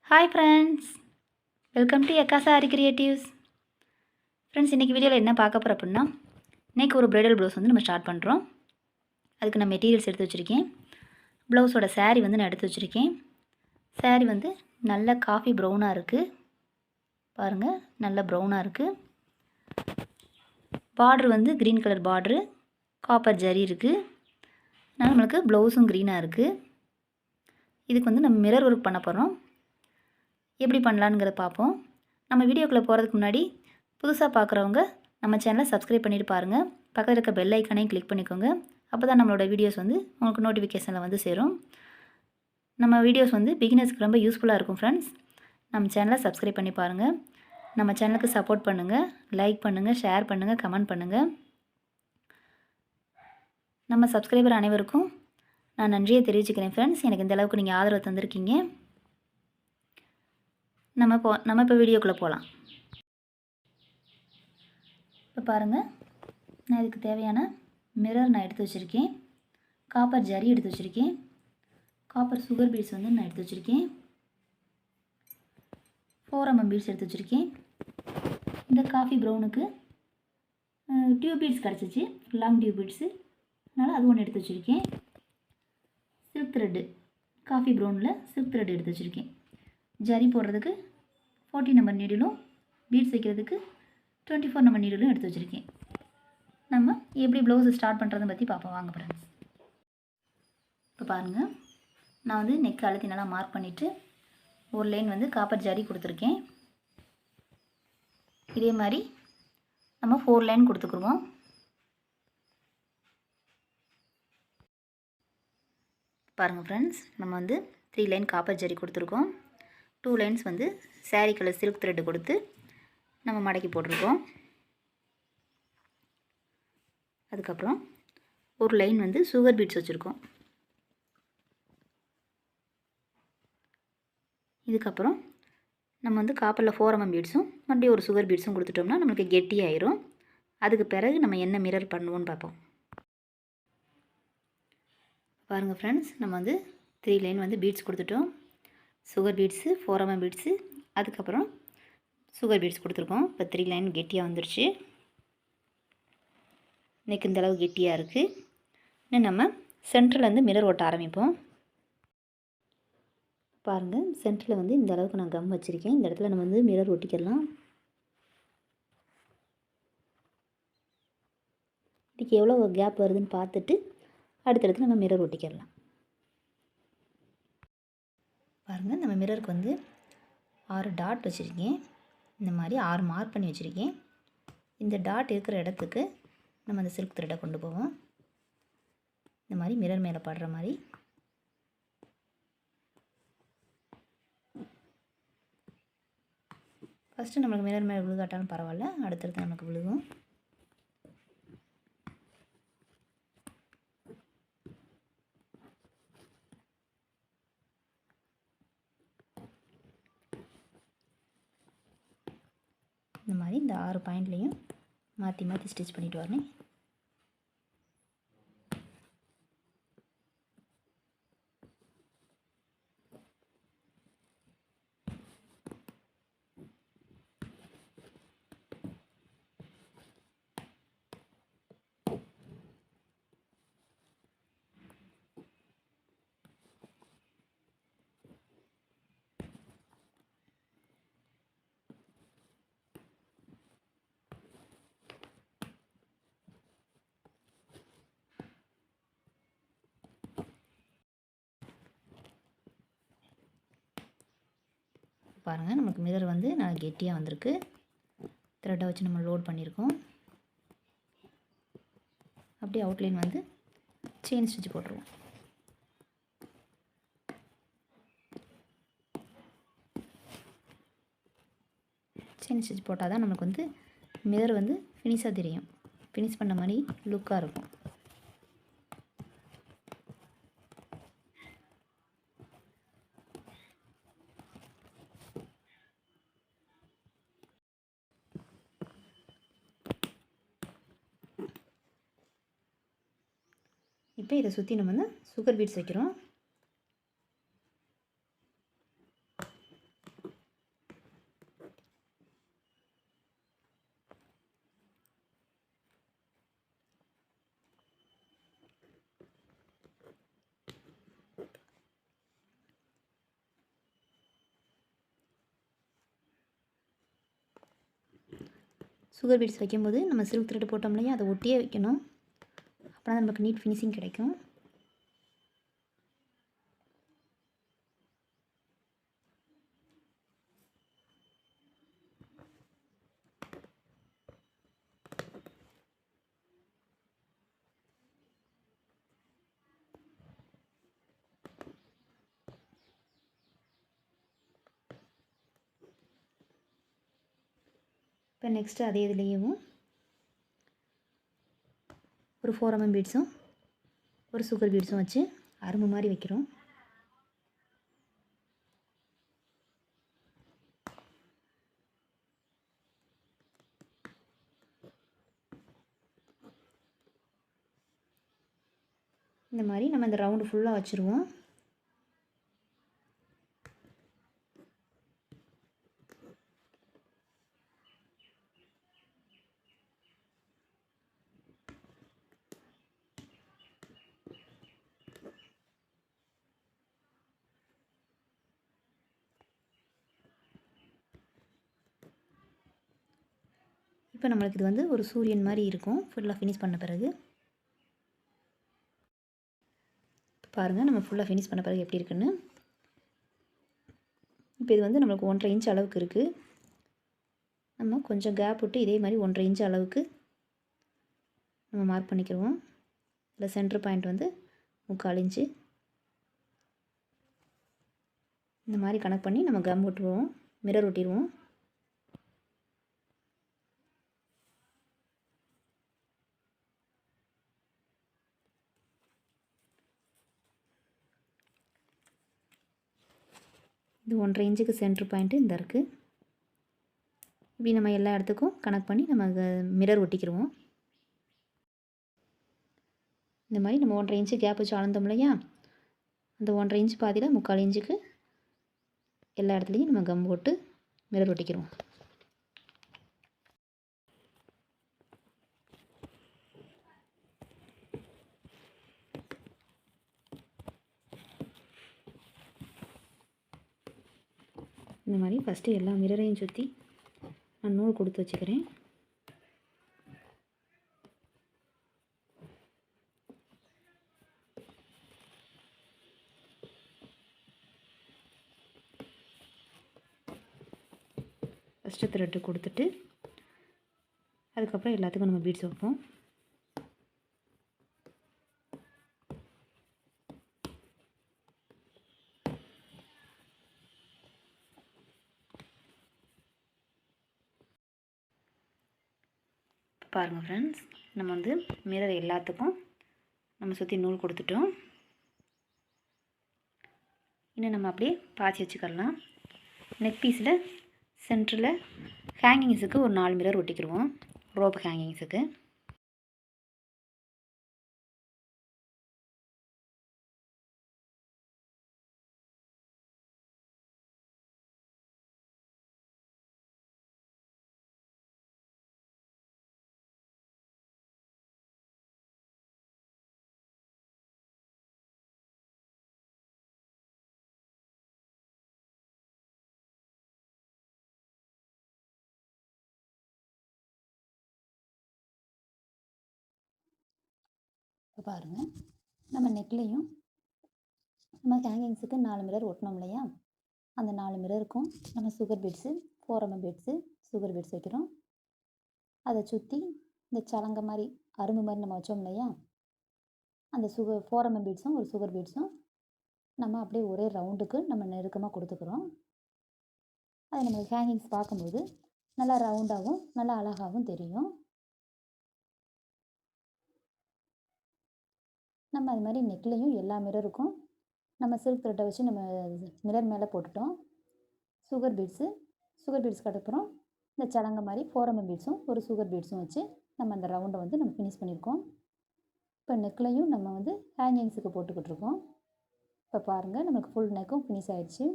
Hi friends, welcome to எக்கா sorry creatives. Friends, இன்றைக்கி வீடியோவில் என்ன பார்க்க போகிறோம் அப்படின்னா, இன்றைக்கி ஒரு ப்ரைடல் ப்ளவுஸ் வந்து நம்ம ஸ்டார்ட் பண்ணுறோம். அதுக்கு நான் மெட்டீரியல்ஸ் எடுத்து வச்சுருக்கேன். ப்ளவுஸோட சாரீ வந்து நான் எடுத்து வச்சுருக்கேன். சாரீ வந்து நல்ல காஃபி ப்ரௌனாக இருக்குது. பாருங்கள், நல்ல ப்ரௌனாக இருக்குது. பார்ட்ரு வந்து க்ரீன் கலர் பார்ட்ரு, காப்பர் ஜரி இருக்குது. அதனால் நம்மளுக்கு ப்ளவுஸும் க்ரீனாக இருக்குது. இதுக்கு வந்து நம்ம மிரர் ஒர்க் பண்ண போகிறோம். எப்படி பண்ணலான்ங்கிறத பார்ப்போம். நம்ம வீடியோக்குள்ளே போகிறதுக்கு முன்னாடி புதுசாக பார்க்குறவங்க நம்ம சேனலை சப்ஸ்கிரைப் பண்ணிவிட்டு பாருங்கள். பக்கத்தில் இருக்க பெல் ஐக்கானையும் கிளிக் பண்ணிக்கோங்க. அப்போ தான் நம்மளோட வீடியோஸ் வந்து உங்களுக்கு நோட்டிஃபிகேஷனில் வந்து சேரும். நம்ம வீடியோஸ் வந்து பிகினர்ஸ்க்கு ரொம்ப யூஸ்ஃபுல்லாக இருக்கும். ஃப்ரெண்ட்ஸ், நம்ம சேனலை சப்ஸ்கிரைப் பண்ணி பாருங்கள். நம்ம சேனலுக்கு சப்போர்ட் பண்ணுங்கள், லைக் பண்ணுங்கள், ஷேர் பண்ணுங்கள், கமெண்ட் பண்ணுங்கள். நம்ம சப்ஸ்கிரைபர் அனைவருக்கும் நான் நன்றியை தெரிவிச்சுக்கிறேன். ஃப்ரெண்ட்ஸ், எனக்கு இந்த அளவுக்கு நீங்கள் ஆதரவு தந்திருக்கீங்க. நம்ம இப்போ வீடியோக்குள்ளே போகலாம். இப்போ பாருங்கள், நான் இதுக்கு தேவையான மிரர் நான் எடுத்து வச்சுருக்கேன். காப்பர் ஜரி எடுத்து வச்சுருக்கேன். காப்பர் சுகர் பீட்ஸ் வந்து நான் எடுத்து வச்சுருக்கேன். 4mm பீட்ஸ் எடுத்து வச்சுருக்கேன். இந்த காஃபி ப்ரௌனுக்கு டியூப் பீட்ஸ் கிடச்சிச்சு, லாங் டியூப் பீட்ஸு, அதனால் அது ஒன்று எடுத்து வச்சுருக்கேன். சில்க் த்ரெட்டு, காஃபி ப்ரௌனில் சில்க் த்ரெட் எடுத்து வச்சுருக்கேன். ஜரி போடுறதுக்கு 40 நம்பர் நீடிலும், பீட்ஸ் வைக்கிறதுக்கு 24 நம்பர் நீடிலும் எடுத்து வச்சுருக்கேன். நம்ம எப்படி ப்ளவுஸ் ஸ்டார்ட் பண்ணுறதை பற்றி பார்ப்போம். வாங்க ஃப்ரெண்ட்ஸ். இப்போ பாருங்கள், நான் வந்து நெக் அழுத்தி நல்லா மார்க் பண்ணிவிட்டு ஒரு லைன் வந்து காப்பர் ஜரி கொடுத்துருக்கேன். இதே மாதிரி நம்ம 4 லைன் கொடுத்துக்குருவோம். பாருங்கள் ஃப்ரெண்ட்ஸ், நம்ம வந்து 3 லைன் காப்பர் ஜரி கொடுத்துருக்கோம். 2 லைன்ஸ் வந்து சாரீ கலர் சில்க் த்ரெட்டு கொடுத்து நம்ம மடக்கி போட்டிருக்கோம். அதுக்கப்புறம் ஒரு லைன் வந்து சுகர் பீட்ஸ் வச்சுருக்கோம். இதுக்கப்புறம் நம்ம வந்து காப்பரில் 4mm பீட்ஸும் மறுபடியும் ஒரு சுகர் பீட்ஸும் கொடுத்துட்டோம்னா நம்மளுக்கு கெட்டியாயிரும். அதுக்கு பிறகு நம்ம என்ன மிரர் பண்ணுவோன்னு பார்ப்போம். பாருங்கள் ஃப்ரெண்ட்ஸ், நம்ம வந்து 3 லைன் வந்து பீட்ஸ் கொடுத்துட்டோம். சுகர் பீட்ஸு, 4mm பீட்ஸு, அதுக்கப்புறம் சுகர் பீட்ஸ் கொடுத்துருக்கோம். இப்போ 3 லைன் கெட்டியாக வந்துருச்சு. நெக் இந்த அளவு கெட்டியாக இருக்குது. இன்னும் நம்ம சென்டரில் வந்து மிரர் ஓட்ட ஆரம்பிப்போம். பாருங்கள், சென்டரில் வந்து இந்த அளவுக்கு நான் கம் வச்சுருக்கேன். இந்த இடத்துல நம்ம வந்து மிரர் ஒட்டிக்கலாம். இதுக்கு எவ்வளோ கேப் வருதுன்னு பார்த்துட்டு அடுத்தடுத்து நம்ம மிரர் ஒட்டிக்கலாம். பாருங்கள், நம்ம மிரருக்கு வந்து 6 டாட் வச்சுருக்கேன். இந்த மாதிரி 6 மார்க் பண்ணி வச்சுருக்கேன். இந்த டாட் இருக்கிற இடத்துக்கு நம்ம அந்த சில்க் த்ரெட்டை கொண்டு போவோம். இந்த மாதிரி மிரர் மேலே படுற மாதிரி. ஃபஸ்ட்டு நம்மளுக்கு மிரர் மேலே விழுகாட்டாலும் பரவாயில்ல, அடுத்தடுத்து நமக்கு விழுகும். இந்த மாதிரி இந்த 6 பாயிண்ட்லேயும் மாற்றி மாற்றி ஸ்டிச் பண்ணிவிட்டு வரேன். பாருங்கள், நமக்கு மிரர் வந்து நல்லா கெட்டியாக வந்திருக்கு. த்ரெட்டை வச்சு நம்ம லோட் பண்ணியிருக்கோம். அப்படியே அவுட்லைன் வந்து செயின் ஸ்டிச் போட்டுருவோம். செயின் ஸ்டிச் போட்டால் தான் நமக்கு வந்து மிரர் வந்து ஃபினிஷாக தெரியும். ஃபினிஷ் பண்ண மாதிரி லுக்காக இருக்கும். இப்போ இதை சுற்றி நம்ம வந்து சுகர் பீட்ஸ் வைக்கிறோம். சுகர் பீட்ஸ் வைக்கும்போது நம்ம சில்க் த்ரெட் போட்டோம் இல்லையா, அதை ஒட்டியே வைக்கணும். அப்போ தான் நமக்கு நீட் ஃபினிஷிங் கிடைக்கும். இப்போ நெக்ஸ்ட்டு அதே இதுலேயும் ஒரு 4 mm பீட்ஸும் ஒரு சுகர் பீட்ஸும் வச்சு அரும்பு மாதிரி வைக்கிறோம். இந்த மாதிரி நம்ம இந்த ரவுண்டு ஃபுல்லாக வச்சுருவோம். இப்போ நம்மளுக்கு இது வந்து ஒரு சூரியன் மாதிரி இருக்கும் ஃபுல்லாக ஃபினிஷ் பண்ண பிறகு. பாருங்கள் நம்ம ஃபுல்லாக ஃபினிஷ் பண்ண பிறகு எப்படி இருக்குன்னு. இப்போ இது வந்து நம்மளுக்கு 1.5 இன்ச் அளவுக்கு இருக்குது. நம்ம கொஞ்சம் கேப் விட்டு இதே மாதிரி 1.5 இன்ச் அளவுக்கு நம்ம மார்க் பண்ணிக்கிடுவோம். இதில் சென்டர் பாயிண்ட் வந்து 3/4 இன்ச்சு. இந்த மாதிரி கனெக்ட் பண்ணி நம்ம கம் ஒட்டுவோம், மிரர் ஒட்டிடுவோம். இது 1.5 இன்ச்சுக்கு சென்டர் பாயிண்ட்டு இந்த இருக்குது. இப்படி நம்ம எல்லா இடத்துக்கும் கனெக்ட் பண்ணி நம்ம மிரர் ஒட்டிக்கிடுவோம். இந்த மாதிரி நம்ம 1.5 இன்ச்சு கேப் வச்சு அளந்தோம் இல்லையா, அந்த 1.5 இன்ச் பாதியில் 3/4 இன்ச்சுக்கு எல்லா இடத்துலையும் நம்ம கம் போட்டு மிரர் ஒட்டிக்கிடுவோம். இந்த மாதிரி ஃபஸ்ட்டு எல்லா மிரரையும் சுற்றி நான் நூல் கொடுத்து வச்சுக்கிறேன். ஃபஸ்ட்டு த்ரெட்டு கொடுத்துட்டு அதுக்கப்புறம் எல்லாத்துக்கும் நம்ம பீட்ஸ் வைப்போம். பாருங்கள் ஃப்ரெண்ட்ஸ், நம்ம வந்து மிரர் எல்லாத்துக்கும் நம்ம சுற்றி நூல் கொடுத்துட்டோம். இன்னும் நம்ம அப்படியே பாய்ச்சி வச்சுக்கலாம். நெக் பீஸில் சென்டரில் ஹேங்கிங்ஸுக்கு ஒரு 4 மிரர் ஒட்டிக்கிடுவோம், ரோப் ஹேங்கிங்ஸுக்கு. இப்போ பாருங்கள், நம்ம நெக்லேயும் நம்ம ஹேங்கிங்ஸுக்கு 4 மிரர் ஒட்டினோம் இல்லையா, அந்த 4 மிரருக்கும் நம்ம sugar beads 4 mm beads sugar beads வைக்கிறோம். அதை சுற்றி இந்த சலங்கை மாதிரி அரும்பு மாதிரி நம்ம வச்சோம் இல்லையா, அந்த 4 mm பீட்ஸும் ஒரு சுகர் பீட்ஸும் நம்ம அப்படியே ஒரே ரவுண்டுக்கு நம்ம நெருக்கமாக கொடுத்துக்கிறோம். அது நம்ம ஹேங்கிங்ஸ் பார்க்கும்போது நல்லா ரவுண்டாகவும் நல்லா அழகாகவும் தெரியும். நம்ம அது மாதிரி நெக்லேயும் எல்லா மிரருக்கும் நம்ம சில்க் த்ரெட்டை வச்சு நம்ம மிரர் மேலே போட்டுட்டோம். சுகர் பீட்ஸ்க்கு அப்புறம் இந்த சலங்கை மாதிரி 4 mm பீட்ஸும் ஒரு சுகர் பீட்ஸும் வச்சு நம்ம அந்த ரவுண்டை வந்து நம்ம ஃபினிஷ் பண்ணியிருக்கோம். இப்போ நெக்லையும் நம்ம வந்து ஹேங்கிங்ஸுக்கு போட்டுக்கிட்டுருக்கோம். இப்போ பாருங்கள், நமக்கு ஃபுல் நெக்கும் ஃபினிஷ் ஆகிடுச்சு.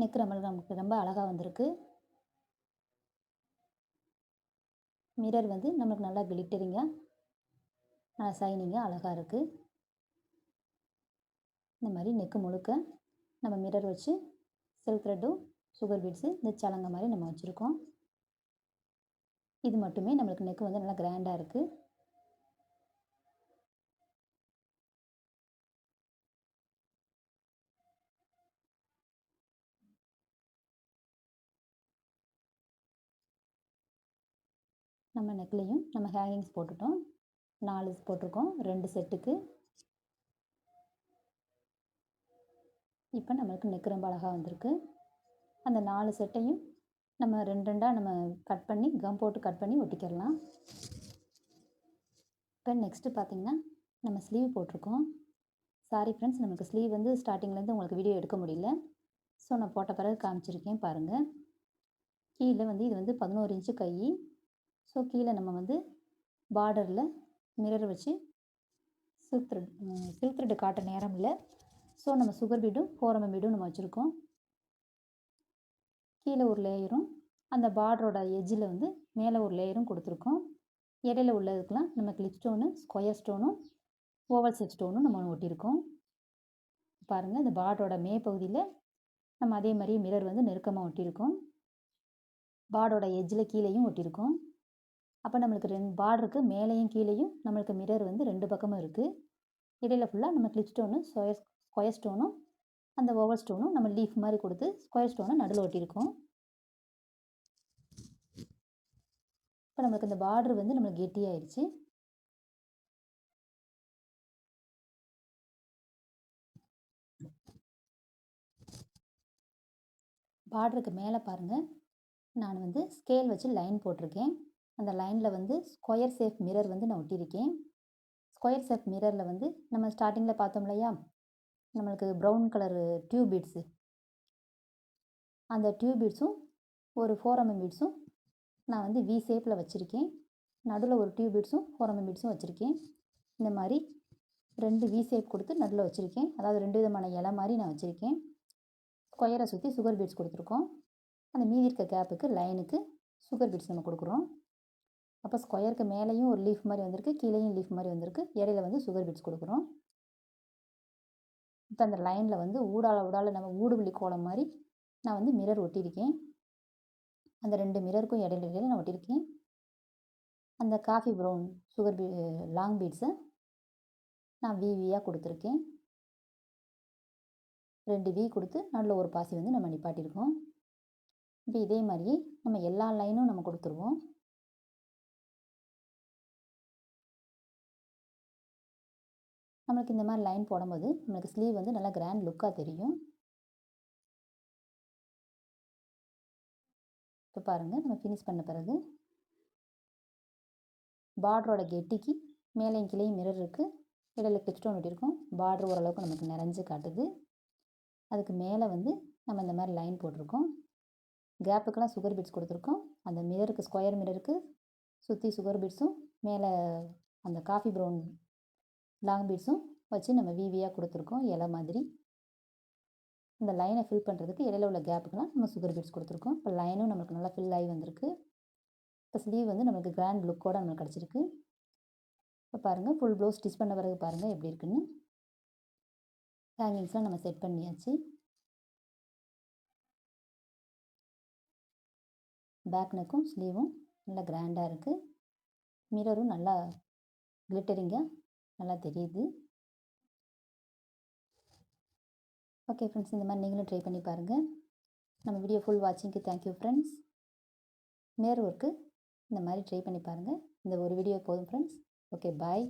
நெக் நமக்கு ரொம்ப அழகாக வந்திருக்கு. மிரர் வந்து நமக்கு நல்லா கிளிட்டரிங்காக நல்லா ஷைனிங்காக அழகாக இருக்குது. இந்த மாதிரி நெக்கு முழுக்க நம்ம மிரர் வச்சு சில்க் த்ரெட்டும் சுகர் பீட்ஸு இந்த சலங்கை மாதிரி நம்ம வச்சுருக்கோம். இது மட்டுமே நம்மளுக்கு நெக்கு வந்து நல்லா கிராண்டாக இருக்குது. நம்ம நெக்லேயும் நம்ம ஹேங்கிங்ஸ் போட்டுட்டோம். 4 போட்டிருக்கோம் 2 செட்டுக்கு. இப்போ நம்மளுக்கு நெக் ரொம்ப அழகாக வந்திருக்கு. அந்த 4 செட்டையும் நம்ம 2 2 நம்ம கட் பண்ணி கம் போட்டு கட் பண்ணி ஒட்டிக்கிடலாம். இப்போ நெக்ஸ்ட்டு பார்த்திங்கன்னா நம்ம ஸ்லீவ் போட்டிருக்கோம். சாரி ஃப்ரெண்ட்ஸ், நமக்கு ஸ்லீவ் வந்து ஸ்டார்டிங்லேருந்து உங்களுக்கு வீடியோ எடுக்க முடியல. ஸோ நான் போட்ட பிறகு காமிச்சிருக்கேன் பாருங்கள். கீழே வந்து இது வந்து 11 இன்ச்சு கை. ஸோ கீழே நம்ம வந்து பார்டரில் மிரர் வச்சு சில்க் த்ரெட்டு காட்ட நேரம் இல்லை. ஸோ நம்ம சுகர் பீடும் 4mm பீடும் நம்ம வச்சுருக்கோம். கீழே ஒரு லேயரும் அந்த பார்டரோட எஜ்ஜில் வந்து மேலே ஒரு லேயரும் கொடுத்துருக்கோம். இடையில உள்ளதுக்கெலாம் நம்ம கிளிப் ஸ்டோனு, ஸ்கொயர் ஸ்டோனும், ஓவல் செட் ஸ்டோனும் நம்ம ஒட்டியிருக்கோம். பாருங்கள், இந்த பார்டரோட மே பகுதியில் நம்ம அதே மாதிரி மிரர் வந்து நெருக்கமாக ஒட்டியிருக்கோம். பார்டரோட எஜ்ஜில் கீழேயும் ஒட்டியிருக்கோம். அப்போ நம்மளுக்கு 2 பார்டருக்கு மேலேயும் கீழேயும் நம்மளுக்கு மிரர் வந்து 2 பக்கமும் இருக்குது. இடையில ஃபுல்லாக நம்ம கிளிப் ஸ்டோனு, ஸ்கொயர் ஸ்டோனும் அந்த ஓவல் ஸ்டோனும் நம்ம லீஃப் மாதிரி கொடுத்து ஸ்கொயர் ஸ்டோனை நடுவில் ஒட்டியிருக்கோம். இப்போ நம்மளுக்கு இந்த பார்டர் வந்து நம்மளுக்கு கெட்டியாயிடுச்சு. பார்டருக்கு மேலே பாருங்கள், நான் வந்து ஸ்கேல் வச்சு லைன் போட்டிருக்கேன். அந்த லைனில் வந்து ஸ்கொயர் ஷேப் மிரர் வந்து நான் ஒட்டியிருக்கேன். ஸ்கொயர் ஷேப் மிரரில் வந்து நம்ம ஸ்டார்டிங்கில் பார்த்தோம் இல்லையா, நம்மளுக்கு ப்ரௌன் கலரு டியூப் பீட்ஸு, அந்த டியூப் பீட்ஸும் ஒரு 4mm பீட்ஸும் நான் வந்து வி ஷேப்பில் வச்சுருக்கேன். நடுவில் ஒரு டியூப் பீட்ஸும் 4mm பீட்ஸும் வச்சுருக்கேன். இந்த மாதிரி 2 வி ஷேப் கொடுத்து நடுவில் வச்சுருக்கேன். அதாவது 2 விதமான இலை மாதிரி நான் வச்சுருக்கேன். ஸ்கொயரை சுற்றி சுகர் பீட்ஸ் கொடுத்துருக்கோம். அந்த மீதி இருக்க கேப்புக்கு லைனுக்கு சுகர் பீட்ஸ் நம்ம கொடுக்குறோம். அப்போ ஸ்கொயருக்கு மேலேயும் ஒரு லீஃப் மாதிரி வந்திருக்கு, கீழேயும் லீஃப் மாதிரி வந்திருக்கு, இடையில வந்து சுகர் பீட்ஸ் கொடுக்குறோம். இப்போ அந்த லைனில் வந்து ஊடால நம்ம ஊடுபுள்ளி கோலம் மாதிரி நான் வந்து மிரர் ஒட்டியிருக்கேன். அந்த 2 மிரருக்கும் இடையில நான் ஒட்டியிருக்கேன். அந்த காஃபி ப்ரௌன் சுகர் லாங் பீட்ஸை நான் விவியாக கொடுத்துருக்கேன். 2 வி கொடுத்து நடுவில் ஒரு பாசி வந்து நம்ம நிப்பாட்டியிருக்கோம். இப்போ இதே மாதிரியே நம்ம எல்லா லைனும் நம்ம கொடுத்துருவோம். நம்மளுக்கு இந்த மாதிரி லைன் போடும்போது நம்மளுக்கு ஸ்லீவ் வந்து நல்லா கிராண்ட் லுக்காக தெரியும். இப்போ பாருங்கள், நம்ம ஃபினிஷ் பண்ண பிறகு பார்டரோட கெட்டிக்கு மேலேயும் கீழேயும் மிரர் இருக்குது. இடையில கிளிப் ஸ்டோன் ஒட்டியிருக்கோம். பார்டர் ஓரளவுக்கு நமக்கு நிறைஞ்சு காட்டுது. அதுக்கு மேலே வந்து நம்ம இந்த மாதிரி லைன் போட்டிருக்கோம். கேப்புக்கெல்லாம் சுகர் பீட்ஸ் கொடுத்துருக்கோம். அந்த மிரருக்கு ஸ்கொயர் மிரருக்கு சுற்றி சுகர் பீட்ஸும் மேலே அந்த காஃபி ப்ரௌன் லாங் பீட்ஸும் வச்சு நம்ம விவியாக கொடுத்துருக்கோம் இலை மாதிரி. இந்த லைனை ஃபில் பண்ணுறதுக்கு இடையில உள்ள கேப்புக்கெல்லாம் நம்ம சுகர் பீட்ஸ் கொடுத்துருக்கோம். இப்போ லைனும் நமக்கு நல்லா ஃபில் ஆகி வந்திருக்கு. இப்போ ஸ்லீவ் வந்து நமக்கு கிராண்ட் லுக்கோடு நமக்கு கிடச்சிருக்கு. இப்போ பாருங்கள், ஃபுல் ப்ளவுஸ் ஸ்டிச் பண்ண பிறகு பாருங்கள் எப்படி இருக்குன்னு. ஹேங்கிங்ஸ்லாம் நம்ம செட் பண்ணியாச்சு. பேக் நெக்கும் ஸ்லீவும் நல்லா கிராண்டாக இருக்குது. மிரரும் நல்லா கிளிட்டரிங்காக நல்லா தெரியுது. ஓகே ஃப்ரெண்ட்ஸ், இந்த மாதிரி நீங்களும் ட்ரை பண்ணி பாருங்கள். நம்ம வீடியோ ஃபுல் வாட்சிங்க்கு தேங்க்யூ ஃப்ரெண்ட்ஸ். மிரர் ஒர்க்கு இந்த மாதிரி ட்ரை பண்ணி பாருங்கள். இந்த ஒரு வீடியோ போதும் ஃப்ரெண்ட்ஸ். ஓகே, பாய்.